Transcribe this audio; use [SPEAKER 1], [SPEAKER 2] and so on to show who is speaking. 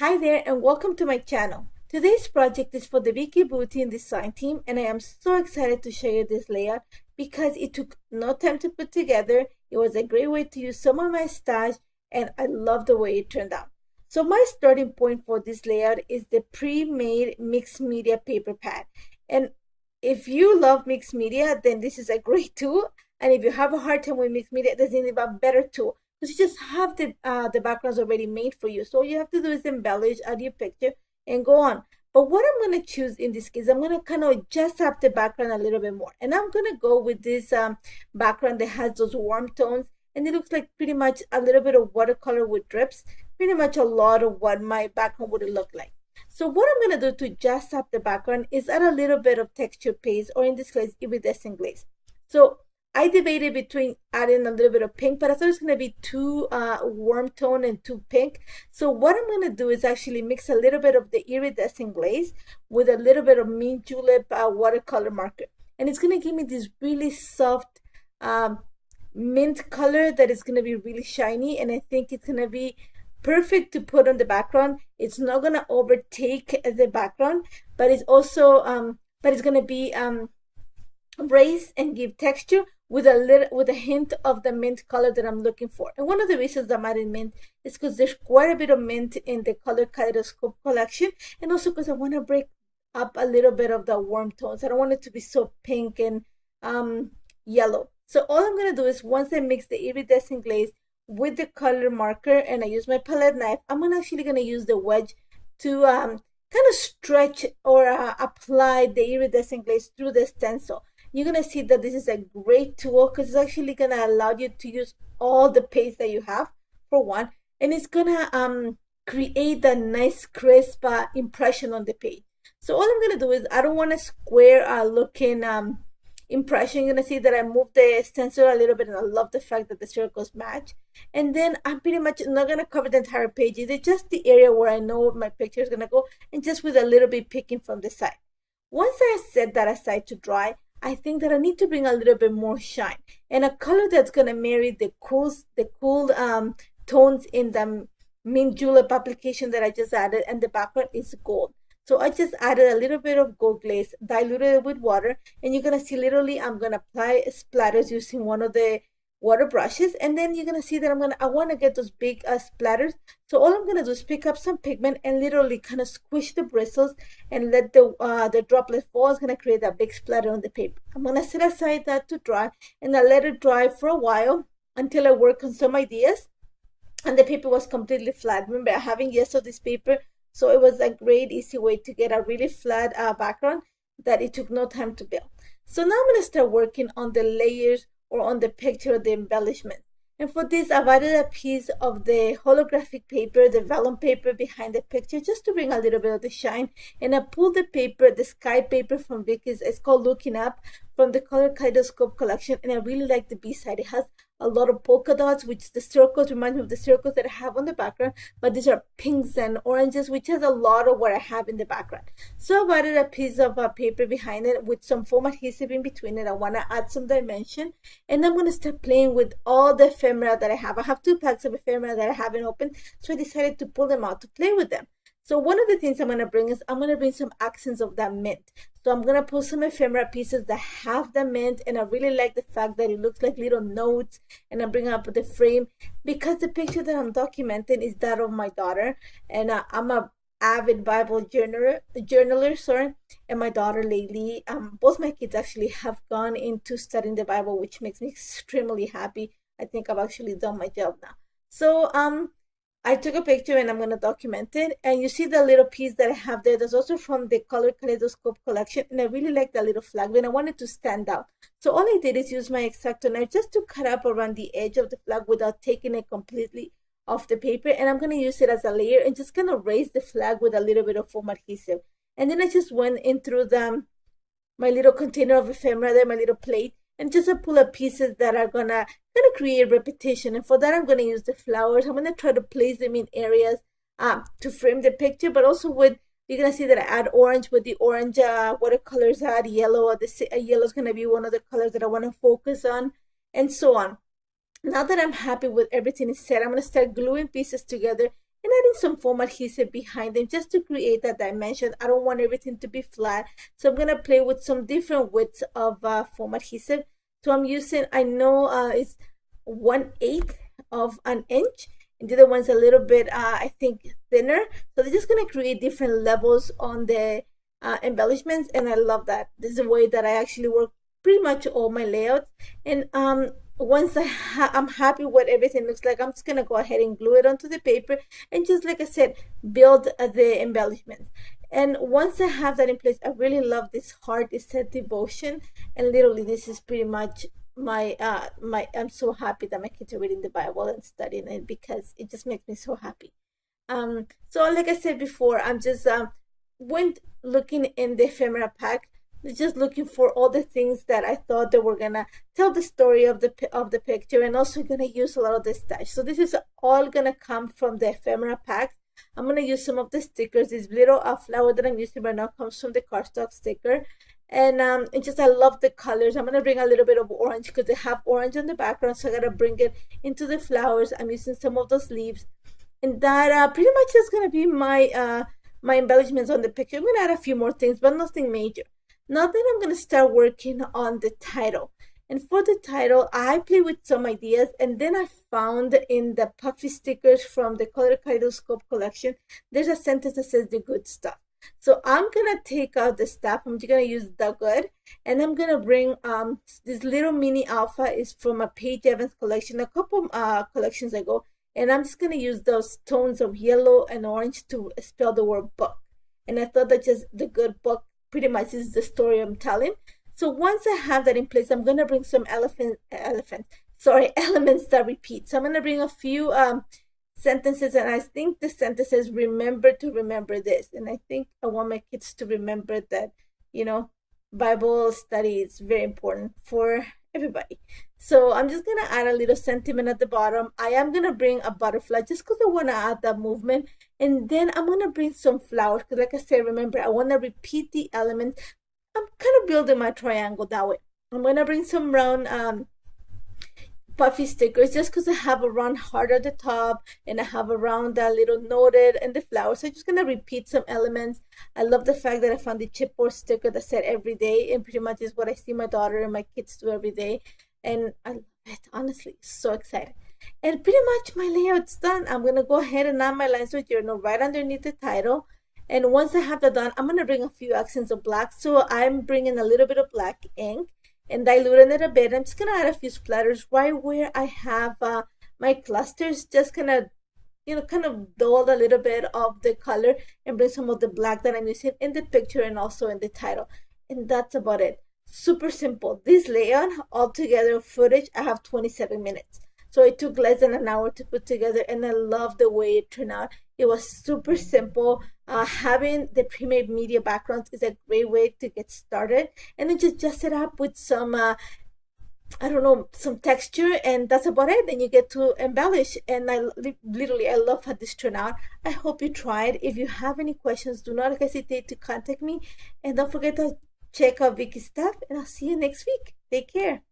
[SPEAKER 1] Hi there and welcome to my channel. Today's project is for the VICKI BOUTIN design team and I am so excited to show you this layout because it took no time to put together. It was a great way to use some of my stash and I love the way it turned out. So my starting point for this layout is the pre-made mixed media paper pad. And if you love mixed media, then this is a great tool. And if you have a hard time with mixed media, there's an even better tool. Because you just have the backgrounds already made for you. So all you have to do is embellish, add your picture, and go on. But what I'm going to choose in this case, I'm going to kind of dress up the background a little bit more. And I'm going to go with this background that has those warm tones. And it looks like pretty much a little bit of watercolor with drips. Pretty much a lot of what my background would look like. So what I'm going to do to dress up the background is add a little bit of texture paste, or in this case, iridescent glaze. So I debated between adding a little bit of pink, but I thought it was going to be too warm tone and too pink. So what I'm going to do is actually mix a little bit of the iridescent glaze with a little bit of mint julep watercolor marker. And it's going to give me this really soft mint color that is going to be really shiny. And I think it's going to be perfect to put on the background. It's not going to overtake the background, but it's also, but it's going to be raise and give texture with a hint of the mint color that I'm looking for. And one of the reasons I'm adding mint is because there's quite a bit of mint in the color kaleidoscope collection, and also because I want to break up a little bit of the warm tones. I don't want it to be so pink and yellow. So all I'm going to do is, once I mix the iridescent glaze with the color marker and I use my palette knife, I'm actually going to use the wedge to kind of stretch or apply the iridescent glaze through the stencil. You're going to see that this is a great tool because it's actually going to allow you to use all the paste that you have, for one, and it's going to create a nice crisp impression on the page. So all I'm going to do is, I don't want a square looking impression. You're going to see that I moved the stencil a little bit, and I love the fact that the circles match. And then I'm pretty much not going to cover the entire page. It's just the area where I know my picture is going to go, and just with a little bit picking from the side. Once I set that aside to dry, I think that I need to bring a little bit more shine and a color that's going to marry the cool tones in the mint julep application that I just added, and the background is gold. So I just added a little bit of gold glaze, diluted it with water, and you're going to see literally I'm going to apply splatters using one of the water brushes, and then you're going to see that I want to get those big splatters. So all I'm going to do is pick up some pigment and literally kind of squish the bristles and let the droplet fall. It's going to create a big splatter on the paper. I'm going to set aside that to dry, and I let it dry for a while until I work on some ideas. And the paper was completely flat. Remember, I haven't yet of this paper, so it was a great easy way to get a really flat background that it took no time to build. So now I'm going to start working on the layers, or on the picture of the embellishment. And for this, I've added a piece of the holographic paper, the vellum paper behind the picture, just to bring a little bit of the shine. And I pulled the paper, the sky paper from Vicky's, it's called Looking Up, from the Color Kaleidoscope collection. And I really like the B side. It has a lot of polka dots, which the circles remind me of the circles that I have on the background, but these are pinks and oranges, which has a lot of what I have in the background. So I've added a piece of paper behind it with some foam adhesive in between it. I want to add some dimension, and I'm going to start playing with all the ephemera that I have. I have 2 packs of ephemera that I haven't opened, so I decided to pull them out to play with them. So one of the things I'm going to bring is, I'm going to bring some accents of that mint. So I'm going to pull some ephemera pieces that have the mint, and I really like the fact that it looks like little notes, and I'm bringing up the frame because the picture that I'm documenting is that of my daughter, and I'm a avid Bible journaler, sorry, and my daughter lately, both my kids actually have gone into studying the Bible, which makes me extremely happy. I think I've actually done my job now. So I took a picture and I'm going to document it. And you see the little piece that I have there. That's also from the Color Kaleidoscope collection. And I really like that little flag, and I wanted to stand out. So all I did is use my X-Acto knife just to cut up around the edge of the flag without taking it completely off the paper. And I'm going to use it as a layer and just kind of raise the flag with a little bit of foam adhesive. And then I just went in through my little container of ephemera there, my little plate, and just pull up pieces that are gonna create repetition. And for that, I'm gonna use the flowers. I'm gonna try to place them in areas to frame the picture, but also with, you're gonna see that I add orange with the orange watercolors, I add yellow. Yellow is gonna be one of the colors that I want to focus on, and so on. Now that I'm happy with everything is set, I'm gonna start gluing pieces together and adding some foam adhesive behind them just to create that dimension. I don't want everything to be flat, so I'm gonna play with some different widths of foam adhesive. So I'm using, I know it's 1/8 of an inch, and the other one's a little bit I think thinner. So they're just gonna create different levels on the embellishments, and I love that. This is the way that I actually work pretty much all my layouts. And once I'm happy what everything looks like, I'm just gonna go ahead and glue it onto the paper and just, like I said, build the embellishments. And once I have that in place, I really love this heart. It said devotion, and literally this is pretty much my I'm so happy that my kids are reading the Bible and studying it, because it just makes me so happy. So like I said before, I'm just went looking in the ephemera pack, just looking for all the things that I thought that were gonna tell the story of the picture, and also gonna use a lot of the stash. So this is all gonna come from the ephemera pack. I'm gonna use some of the stickers. This little flower that I'm using right now comes from the cardstock sticker. And just I love the colors. I'm gonna bring a little bit of orange because they have orange on the background, so I gotta bring it into the flowers. I'm using some of those leaves, and that pretty much is gonna be my my embellishments on the picture. I'm gonna add a few more things, but nothing major. Now then, I'm gonna start working on the title. And for the title, I played with some ideas, and then I found in the puffy stickers from the Color Kaleidoscope collection, there's a sentence that says the good stuff. So I'm gonna take out the stuff. I'm just gonna use the good, and I'm gonna bring this little mini alpha is from a Paige Evans collection a couple collections ago, and I'm just gonna use those tones of yellow and orange to spell the word book. And I thought that just the good book pretty much is the story I'm telling. So once I have that in place, I'm gonna bring some elements that repeat. So I'm gonna bring a few sentences, and I think the sentences remember to remember this. And I think I want my kids to remember that, you know, Bible study is very important for everybody. So I'm just gonna add a little sentiment at the bottom. I am gonna bring a butterfly just because I want to add that movement, and then I'm gonna bring some flowers because, like I said, remember, I want to repeat the elements. I'm kind of building my triangle that way. I'm gonna bring some round puffy stickers just because I have a round heart at the top, and I have a round little noted and the flowers. So I'm just gonna repeat some elements. I love the fact that I found the chipboard sticker that said every day, and pretty much is what I see my daughter and my kids do every day, and I love it, honestly. So excited. And pretty much my layout's done. I'm gonna go ahead and add my lines with journal right underneath the title. And once I have that done, I'm gonna bring a few accents of black. So I'm bringing a little bit of black ink and diluting it a bit. I'm just gonna add a few splatters right where I have my clusters, just gonna, you know, kind of dull a little bit of the color and bring some of the black that I'm using in the picture and also in the title. And that's about it. Super simple. This layout altogether footage, I have 27 minutes. So it took less than an hour to put together, and I love the way it turned out. It was super simple. Having the pre-made media backgrounds is a great way to get started, and then just dress it up with some I don't know, some texture, and that's about it. Then you get to embellish, and I love how this turned out. I hope you try it. If you have any questions, do not hesitate to contact me, and don't forget to check out Vicky's stuff, and I'll see you next week. Take care.